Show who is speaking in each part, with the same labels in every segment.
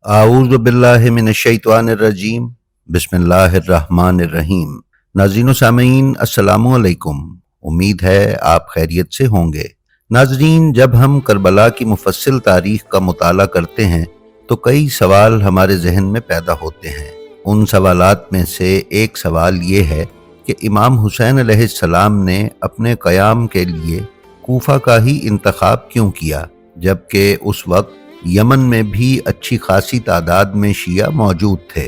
Speaker 1: आऊज़ु बिल्लाहि मिनश्शैतानिर्रजीम बिस्मिल्लाहिर्रहमानिर्रहीम। नाज़रीन व सामीन अस्सलामु अलैकुम। उम्मीद है आप खैरियत से होंगे। नाज़रीन, जब हम करबला की मुफस्सिल तारीख़ का मुताला करते हैं तो कई सवाल हमारे जहन में पैदा होते हैं। उन सवालात में से एक सवाल ये है कि इमाम हुसैन अलैहिस्सलाम ने अपने क़याम के लिए कूफा का ही इंतखाब क्यों किया, जबकि उस वक्त यमन में भी अच्छी खासी तादाद में शिया मौजूद थे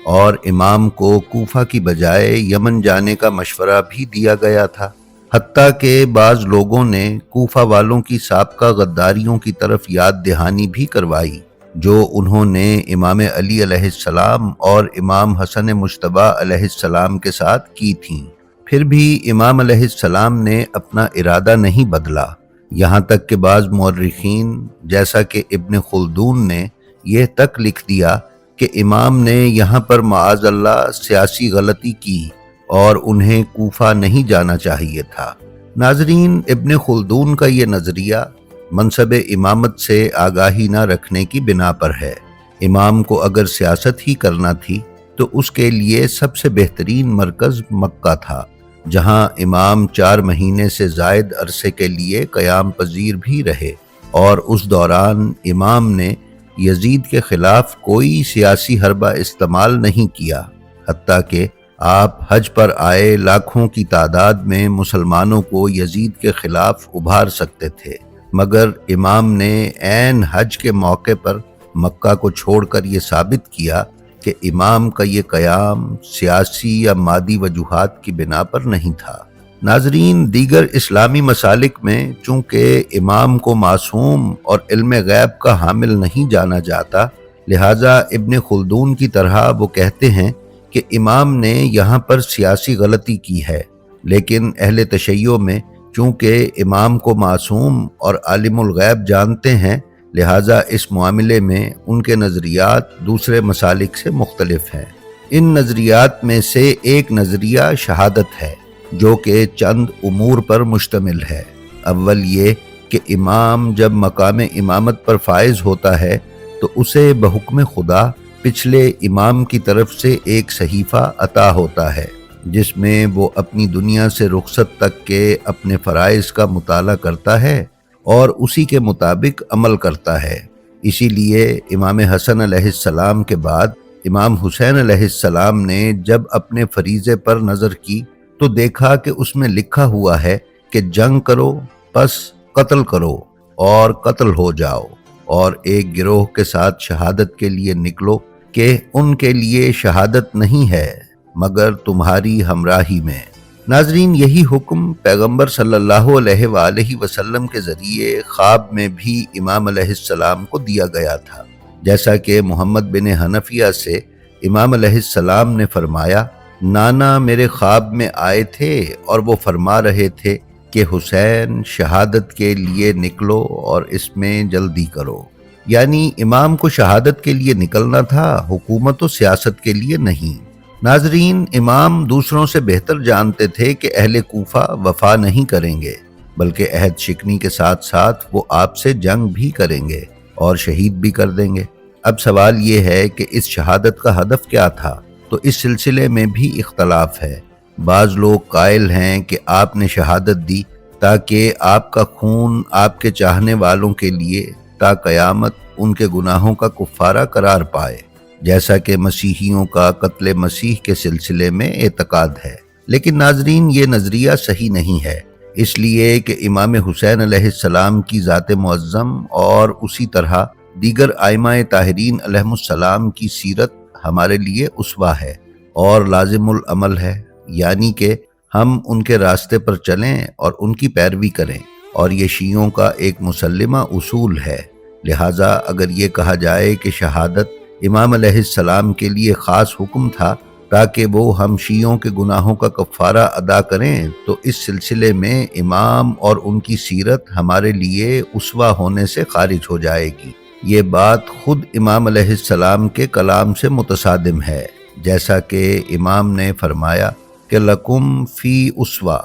Speaker 1: और इमाम को कूफा की बजाय यमन जाने का मशवरा भी दिया गया था। हत्ता के बाज़ लोगों ने कूफा वालों की साबका गद्दारियों की तरफ याद दहानी भी करवाई जो उन्होंने इमाम अली अलैहिस्सलाम और इमाम हसन मुज्तबा अलैहिस्सलाम के साथ की थीं। फिर भी इमाम अलैहिस्सलाम ने अपना इरादा नहीं बदला। यहाँ तक कि बाज़ मुअर्रिखीन जैसा कि इब्न खुल्दून ने यह तक लिख दिया कि इमाम ने यहाँ पर माअज़ल्लाह सियासी गलती की और उन्हें कूफा नहीं जाना चाहिए था। नाज़रीन, इब्न खुल्दून का ये नज़रिया मनसब इमामत से आगाही न रखने की बिना पर है। इमाम को अगर सियासत ही करना थी तो उसके लिए सबसे बेहतरीन मरकज़ मक्का था, जहाँ इमाम 4 महीने से ज़ायद अरसे के लिए क़याम पजीर भी रहे और उस दौरान इमाम ने यजीद के ख़िलाफ़ कोई सियासी हरबा इस्तेमाल नहीं किया। हत्ता कि आप हज पर आए लाखों की तादाद में मुसलमानों को यजीद के ख़िलाफ़ उभार सकते थे, मगर इमाम ने ऐन हज के मौके पर मक्का को छोड़कर ये साबित किया कि इमाम का ये क़याम सियासी या मादी वजूहात की बिना पर नहीं था। नाज़रीन, दीगर इस्लामी मसालिक में चूँकि इमाम को मासूम और इल्म गैब का हामिल नहीं जाना जाता, लिहाजा इब्न खुल्दून की तरह वो कहते हैं कि इमाम ने यहाँ पर सियासी गलती की है। लेकिन अहले तशय्यो में चूँकि इमाम को मासूम और आलिमुल गैब जानते हैं, लिहाजा इस मामले में उनके नज़रियात दूसरे मसालिक से मुख्तलिफ हैं। इन नज़रियात में से एक नज़रिया शहादत है जो कि चंद उमूर पर मुश्तमिल है। अव्वल ये कि इमाम जब मकाम इमामत पर फाइज होता है तो उसे बहुक्म खुदा पिछले इमाम की तरफ से एक सहीफ़ा अता होता है जिसमें वो अपनी दुनिया से रुखसत तक के अपने फ़राइज़ का मुताला करता है और उसी के मुताबिक अमल करता है। इसीलिए इमाम हसन अलैहिस्सलाम के बाद इमाम हुसैन अलैहिस्सलाम ने जब अपने फरीज़े पर नज़र की तो देखा कि उसमें लिखा हुआ है कि जंग करो बस कत्ल करो और कत्ल हो जाओ और एक गिरोह के साथ शहादत के लिए निकलो कि उनके लिए शहादत नहीं है मगर तुम्हारी हमराही में। नाज़रीन, यही हुक्म पैगंबर सल्लल्लाहु अलैहि वसल्लम के ज़रिए ख्वाब में भी इमाम अलैहिस्सलाम को दिया गया था। जैसा कि मोहम्मद बिन हनफिया से इमाम अलैहिस्सलाम ने फरमाया, नाना मेरे ख्वाब में आए थे और वो फरमा रहे थे कि हुसैन शहादत के लिए निकलो और इसमें जल्दी करो। यानी इमाम को शहादत के लिए निकलना था, हुकूमत और सियासत के लिए नहीं। नाजरीन, इमाम दूसरों से बेहतर जानते थे कि अहले कूफा वफा नहीं करेंगे बल्कि अहद शिकनी के साथ साथ वो आपसे जंग भी करेंगे और शहीद भी कर देंगे। अब सवाल ये है कि इस शहादत का हदफ क्या था, तो इस सिलसिले में भी इख्तलाफ है। बाज़ लोग कायल हैं कि आपने शहादत दी ताकि आपका खून आपके चाहने वालों के लिए ता क़यामत उनके गुनाहों का कुफ़ारा करार पाए, जैसा कि मसीहियों का कत्ल मसीह के सिलसिले में एतकाद है। लेकिन नाजरीन, ये नज़रिया सही नहीं है, इसलिए कि इमाम हुसैन अलैहिस्सलाम की ज़ात मुअज़्ज़म और उसी तरह दीगर आइमाए ताहिरीन अलैहिमुस्सलाम की सीरत हमारे उस्वा उसवा है और लाजिमुल अमल है। यानी कि हम उनके रास्ते पर चलें और उनकी पैरवी करें, और ये शियों का एक मुसल्लिमा उसूल है। लिहाजा अगर ये कहा जाए कि शहादत इमाम अलैहिस्सलाम के लिए ख़ास हुक्म था ताकि वो हम शियों के गुनाहों का कफ़ारा अदा करें, तो इस सिलसिले में इमाम और उनकी सीरत हमारे लिए उसवा होने से खारिज हो जाएगी। ये बात खुद इमाम अलैहिस्सलाम के कलाम से मुतसादिम है, जैसा कि इमाम ने फरमाया कि लकुम फ़ी उसवा।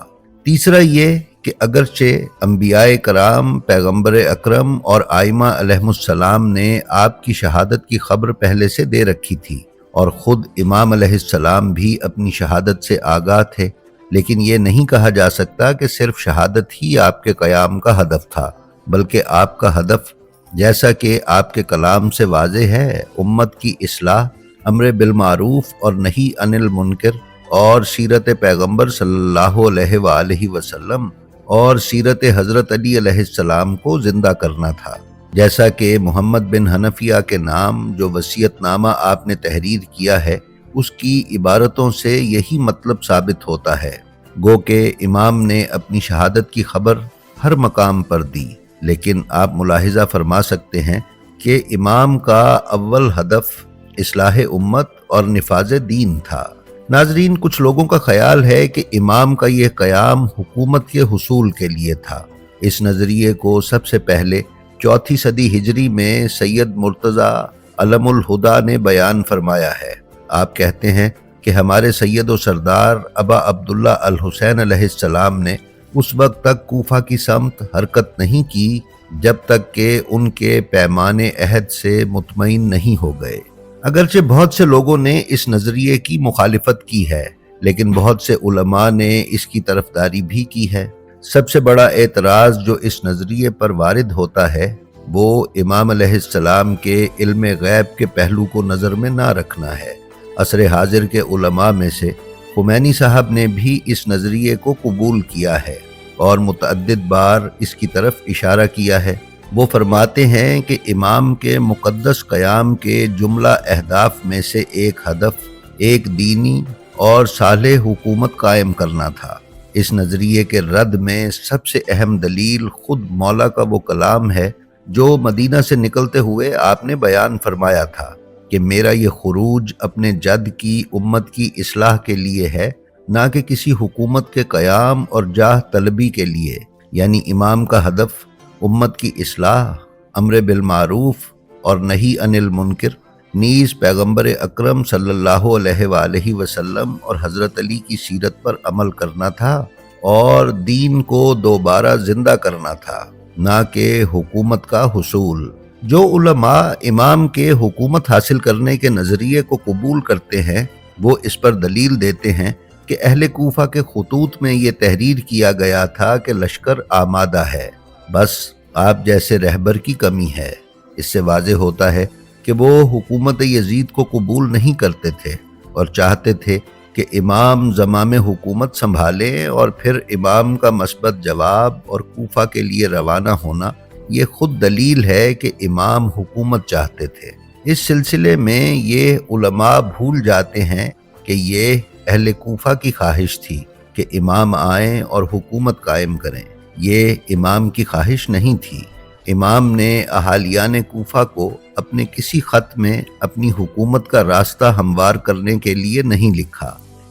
Speaker 1: तीसरा ये کہ اگرچہ انبیاء کرام، پیغمبر اکرم اور آئمہ علیہم السلام نے آپ کی شہادت کی خبر پہلے سے دے رکھی تھی اور خود امام علیہ السلام بھی اپنی شہادت سے آگاہ تھے، لیکن یہ نہیں کہا جا سکتا کہ صرف شہادت ہی آپ کے قیام کا ہدف تھا، بلکہ آپ کا ہدف، جیسا کہ آپ کے کلام سے واضح ہے، امت کی اصلاح، امر بالمعروف اور نہی عن المنکر، اور سیرت پیغمبر صلی اللہ علیہ وآلہ وسلم اور سیرت حضرت علی علیہ السلام کو زندہ کرنا تھا، جیسا کہ محمد بن حنفیہ کے نام جو وصیت نامہ آپ نے تحریر کیا ہے، اس کی عبارتوں سے یہی مطلب ثابت ہوتا ہے۔ گو کہ امام نے اپنی شہادت کی خبر ہر مقام پر دی، لیکن آپ ملاحظہ فرما سکتے ہیں کہ امام کا اول ہدف اصلاح امت اور نفاذ دین تھا۔ ناظرین، کچھ لوگوں کا خیال ہے کہ امام کا یہ قیام حکومت کے حصول کے لیے تھا۔ اس نظریے کو سب سے پہلے 4 صدی ہجری میں سید مرتضی علم الہدا نے بیان فرمایا ہے۔ آپ کہتے ہیں کہ ہمارے سید و سردار ابا عبداللہ الحسین علیہ السلام نے اس وقت تک کوفہ کی سمت حرکت نہیں کی جب تک کہ ان کے پیمان عہد سے مطمئن نہیں ہو گئے۔ اگرچہ بہت سے لوگوں نے اس نظریے کی مخالفت کی ہے، لیکن بہت سے علماء نے اس کی طرفداری بھی کی ہے۔ سب سے بڑا اعتراض جو اس نظریے پر وارد ہوتا ہے وہ امام علیہ السلام کے علم غیب کے پہلو کو نظر میں نہ رکھنا ہے۔ عصر حاضر کے علماء میں سے خمینی صاحب نے بھی اس نظریے کو قبول کیا ہے اور متعدد بار اس کی طرف اشارہ کیا ہے۔ وہ فرماتے ہیں کہ امام کے مقدس قیام کے جملہ اہداف میں سے ایک ہدف ایک دینی اور صالح حکومت قائم کرنا تھا۔ اس نظریے کے رد میں سب سے اہم دلیل خود مولا کا وہ کلام ہے جو مدینہ سے نکلتے ہوئے آپ نے بیان فرمایا تھا کہ میرا یہ خروج اپنے جد کی امت کی اصلاح کے لیے ہے، نہ کہ کسی حکومت کے قیام اور جاہ طلبی کے لیے۔ یعنی امام کا ہدف امت کی اصلاح، امر بالمعروف اور نہی عن المنکر، نیز پیغمبر اکرم صلی اللہ علیہ وآلہ وسلم اور حضرت علی کی سیرت پر عمل کرنا تھا اور دین کو دوبارہ زندہ کرنا تھا، نہ کہ حکومت کا حصول۔ جو علماء امام کے حکومت حاصل کرنے کے نظریے کو قبول کرتے ہیں وہ اس پر دلیل دیتے ہیں کہ اہل کوفہ کے خطوط میں یہ تحریر کیا گیا تھا کہ لشکر آمادہ ہے، بس آپ جیسے رہبر کی کمی ہے۔ اس سے واضح ہوتا ہے کہ وہ حکومت یزید کو قبول نہیں کرتے تھے اور چاہتے تھے کہ امام زمام حکومت سنبھالیں، اور پھر امام کا مثبت جواب اور کوفہ کے لیے روانہ ہونا یہ خود دلیل ہے کہ امام حکومت چاہتے تھے۔ اس سلسلے میں یہ علماء بھول جاتے ہیں کہ یہ اہل کوفہ کی خواہش تھی کہ امام آئیں اور حکومت قائم کریں، یہ امام کی خواہش نہیں تھی۔ امام نے اہالیان کوفہ کو اپنے کسی خط میں اپنی حکومت کا راستہ ہموار کرنے کے لیے نہیں لکھا۔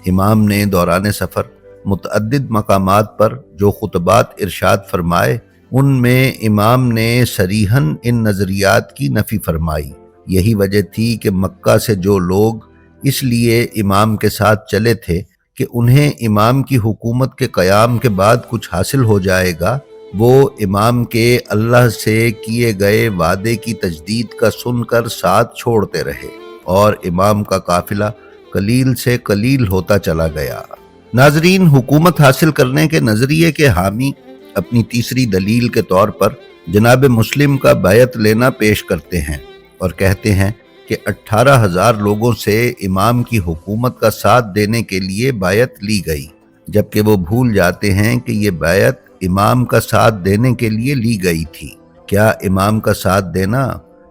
Speaker 1: امام نے دوران سفر متعدد مقامات پر جو خطبات ارشاد فرمائے ان میں امام نے صریحاً ان نظریات کی نفی فرمائی۔ یہی وجہ تھی کہ مکہ سے جو لوگ اس لیے امام کے ساتھ چلے تھے کہ انہیں امام کی حکومت کے قیام کے بعد کچھ حاصل ہو جائے گا، وہ امام کے اللہ سے کیے گئے وعدے کی تجدید کا سن کر ساتھ چھوڑتے رہے اور امام کا قافلہ قلیل سے قلیل ہوتا چلا گیا۔ ناظرین، حکومت حاصل کرنے کے نظریے کے حامی اپنی تیسری دلیل کے طور پر جناب مسلم کا بیعت لینا پیش کرتے ہیں اور کہتے ہیں کہ 18,000 لوگوں سے امام کی حکومت کا ساتھ دینے کے لیے بیعت لی گئی، جبکہ وہ بھول جاتے ہیں کہ یہ بیعت امام کا ساتھ دینے کے لیے لی گئی تھی۔ کیا امام کا ساتھ دینا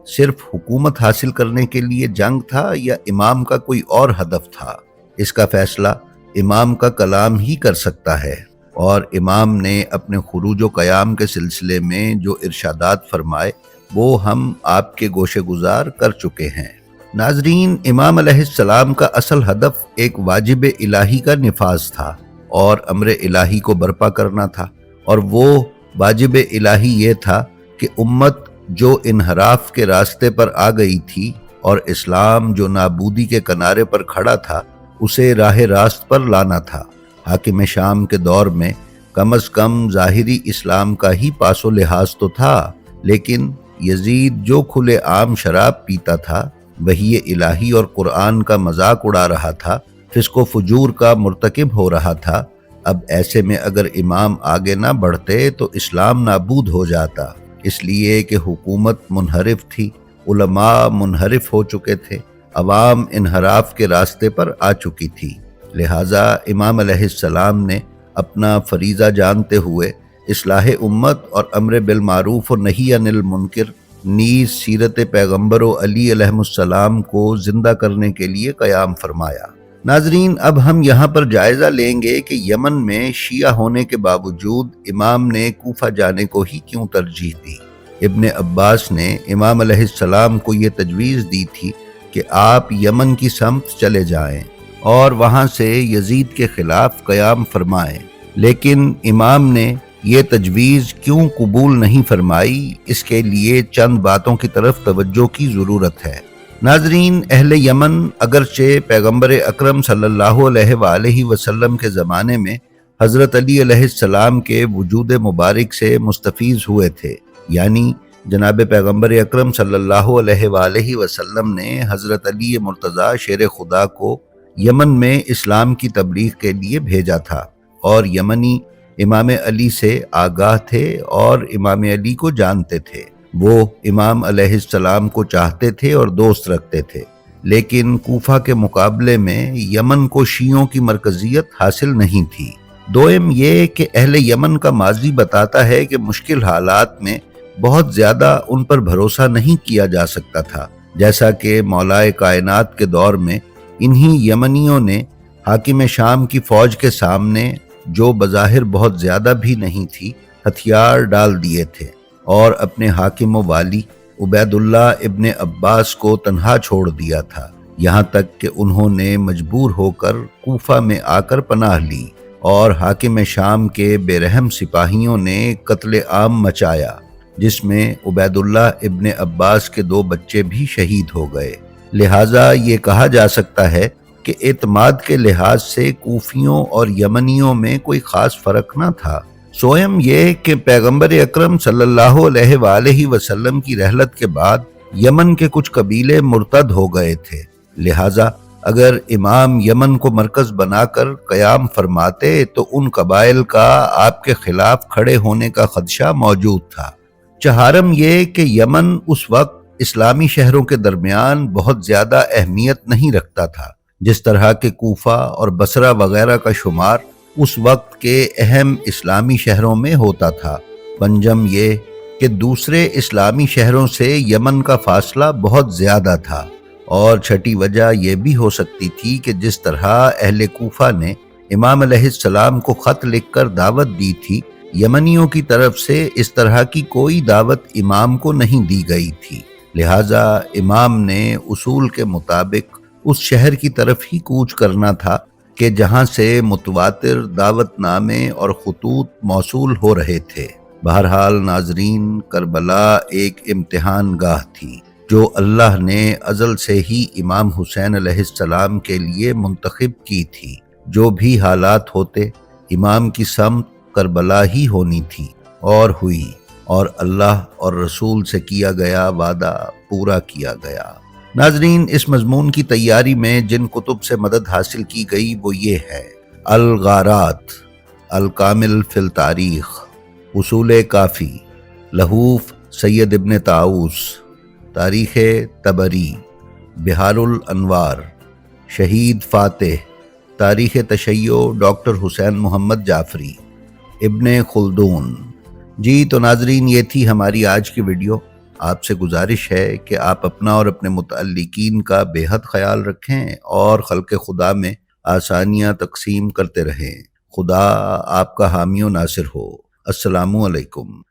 Speaker 1: صرف حکومت حاصل کرنے کے لیے جنگ تھا یا امام کا کوئی اور ہدف تھا؟ اس کا فیصلہ امام کا کلام ہی کر سکتا ہے، اور امام نے اپنے خروج و قیام کے سلسلے میں جو ارشادات فرمائے وہ ہم آپ کے گوشے گزار کر چکے ہیں۔ ناظرین، امام علیہ السلام کا اصل ہدف ایک واجب الہی کا نفاذ تھا اور امر الہی کو برپا کرنا تھا، اور وہ واجب الہی یہ تھا کہ امت جو انحراف کے راستے پر آ گئی تھی اور اسلام جو نابودی کے کنارے پر کھڑا تھا اسے راہ راست پر لانا تھا۔ حاکم شام کے دور میں कम अज कम ज़ाहिरी इस्लाम का ही पासो लिहाज तो था, लेकिन यजीद जो खुले आम शराब पीता था, वही इलाही और कुरान का मजाक उड़ा रहा था, फिस्को फुजूर का मुर्तकिब हो रहा था। अब ऐसे में अगर इमाम आगे ना बढ़ते तो इस्लाम नाबूद हो जाता, इसलिए कि हुकूमत मुनहरिफ थी, उलमा मुनहरिफ हो चुके थे, अवाम इनहराफ के रास्ते पर आ चुकी थी। लिहाजा इमाम अलैहिस्सलाम ने अपना फरीज़ा जानते हुए इस्लाह उम्मत और अम्र बिल मारूफ और नही अनिल मुनकर नीज़ सीरत पैगम्बर अली अलैहिस्सलाम को जिंदा करने के लिए क़याम फरमाया। नाजरीन, अब हम यहाँ पर जायज़ा लेंगे कि यमन में शिया होने के बावजूद इमाम ने कूफा जाने को ही क्यों तरजीह दी। इब्ने अब्बास ने इमाम अलैहिस्सलाम को ये तजवीज़ दी थी कि आप यमन की समत चले जाएं और वहाँ से यजीद के खिलाफ क़याम फरमाएं, लेकिन इमाम ने ये तजवीज़ क्यों कबूल नहीं फरमाई, इसके लिए चंद बातों की तरफ तवज्जो की ज़रूरत है। नाजरीन, अहले यमन अगरचे पैगम्बर अकरम सल्लल्लाहु अलैहि वसल्लम के ज़माने में हज़रत अली अलैहिस्सलाम के वजूद मुबारक से मुस्तफ़ीज़ हुए थे, यानी जनाब पैगम्बर अकरम सल्लल्लाहु अलैहि वसल्लम ने हज़रत अली मुर्तज़ा शेर खुदा को यमन में इस्लाम की तबलीग के लिए भेजा था, और यमनी इमाम अली से आगाह थे और इमाम अली को जानते थे। वो इमाम अलैहिस्सलाम को चाहते थे और दोस्त रखते थे, लेकिन कूफा के मुकाबले में यमन को शियों की मरकजियत हासिल नहीं थी। दोयम ये कि अहले यमन का माजी बताता है कि मुश्किल हालात में बहुत ज़्यादा उन पर भरोसा नहीं किया जा सकता था, जैसा कि मौलाए कायनात के दौर में इन्हीं यमनियों ने हाकिम शाम की फ़ौज के सामने, जो बज़ाहिर बहुत ज़्यादा भी नहीं थी, हथियार डाल दिए थे और अपने हाकिम वाली उबैदुल्लाह इब्ने अब्बास को तन्हा छोड़ दिया था, यहाँ तक कि उन्होंने मजबूर होकर कूफा में आकर पनाह ली और हाकिम शाम के बेरहम सिपाहियों ने कत्ले आम मचाया, जिसमें उबैदुल्लाह इब्ने अब्बास के 2 बच्चे भी शहीद हो गए। लिहाजा ये कहा जा सकता है कि एतमाद के लिहाज से कूफियों और यमनियों में कोई ख़ास फ़र्क न था। सोयम ये कि पैगम्बर अकरम सल्लल्लाहु अलैहि वसल्लम की रहलत के बाद यमन के कुछ कबीले मुर्तद हो गए थे, लिहाजा अगर इमाम यमन को मरकज बनाकर क़याम फरमाते तो उन कबाइल का आपके खिलाफ खड़े होने का खदशा मौजूद था। चहारम ये कि यमन उस वक्त इस्लामी शहरों के दरमियान बहुत ज़्यादा अहमियत नहीं रखता था, जिस तरह के कूफा और बसरा वगैरह का शुमार उस वक्त के अहम इस्लामी शहरों में होता था। पंजम ये कि दूसरे इस्लामी शहरों से यमन का फासला बहुत ज़्यादा था, और छठी वजह यह भी हो सकती थी कि जिस तरह अहले कूफा ने इमाम अलैहिस्सलाम को ख़त लिखकर दावत दी थी, यमनियों की तरफ से इस तरह की कोई दावत इमाम को नहीं दी गई थी। लिहाजा इमाम ने उसूल के मुताबिक उस शहर की तरफ ही कूच करना था कि जहाँ से मुतवातिर दावतनामे और खुतूत मौसूल हो रहे थे। बहरहाल नाजरीन, करबला एक इम्तिहान गाह थी जो अल्लाह ने अज़ल से ही इमाम हुसैन अलैहिस्सलाम के लिए मुंतखब की थी। जो भी हालात होते, इमाम की समत करबला ही होनी थी और हुई, और अल्लाह और रसूल से किया गया वादा पूरा किया गया। नाजरीन, इस मजमून की तैयारी में जिन कुतुब से मदद हासिल की गई वो ये है: अल गारात, अल कामिल फिल तारीख, उसूल काफ़ी, लहूफ सैयद इब्न ताऊस, तारीख़ तबरी, बिहारुल अनवार, शहीद फातेह, तारीख़ तशय्यो डॉक्टर हुसैन मोहम्मद जाफरी, इब्न खुल्दून। जी तो नाजरीन, ये थी हमारी आज की वीडियो। आपसे गुजारिश है कि आप अपना और अपने मुतअल्लिकीन का बेहद ख्याल रखें और खल्क़े खुदा में आसानियाँ तकसीम करते रहें। खुदा आपका हामी व नासिर हो। अस्सलामु अलैकुम।